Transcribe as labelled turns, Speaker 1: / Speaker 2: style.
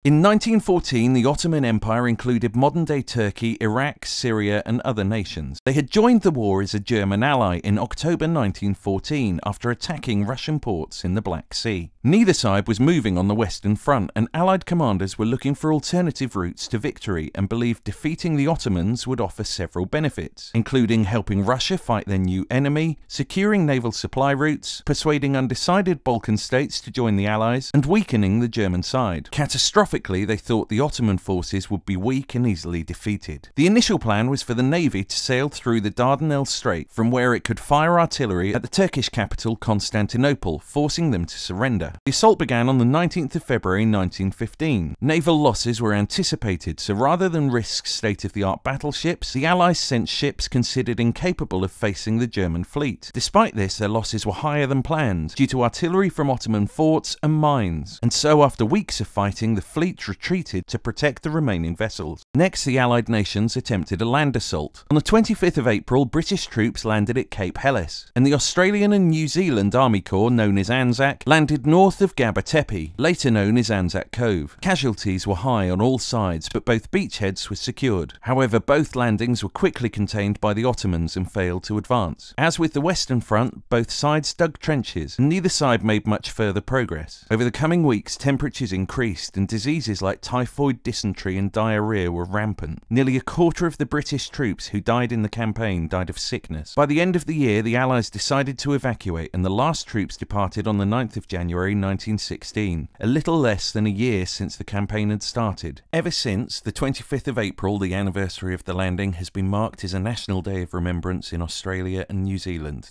Speaker 1: In 1914, the Ottoman Empire included modern-day Turkey, Iraq, Syria and other nations. They had joined the war as a German ally in October 1914 after attacking Russian ports in the Black Sea. Neither side was moving on the Western Front, and Allied commanders were looking for alternative routes to victory and believed defeating the Ottomans would offer several benefits, including helping Russia fight their new enemy, securing naval supply routes, persuading undecided Balkan states to join the Allies, and weakening the German side. Catastrophically, they thought the Ottoman forces would be weak and easily defeated. The initial plan was for the navy to sail through the Dardanelles Strait, from where it could fire artillery at the Turkish capital Constantinople, forcing them to surrender. The assault began on the 19th of February 1915. Naval losses were anticipated, so rather than risk state-of-the-art battleships, the Allies sent ships considered incapable of facing the German fleet. Despite this, their losses were higher than planned, due to artillery from Ottoman forts and mines, and so after weeks of fighting, the fleet retreated to protect the remaining vessels. Next, the Allied nations attempted a land assault. On the 25th of April, British troops landed at Cape Helles, and the Australian and New Zealand Army Corps, known as Anzac, landed north of Gaba Tepe, later known as Anzac Cove. Casualties were high on all sides, but both beachheads were secured. However, both landings were quickly contained by the Ottomans and failed to advance. As with the Western Front, both sides dug trenches, and neither side made much further progress. Over the coming weeks, temperatures increased, and diseases like typhoid, dysentery and diarrhea were rampant. Nearly a quarter of the British troops who died in the campaign died of sickness. By the end of the year, the Allies decided to evacuate, and the last troops departed on the 9th of January 1916, a little less than a year since the campaign had started. Ever since, the 25th of April, the anniversary of the landing, has been marked as a national day of remembrance in Australia and New Zealand.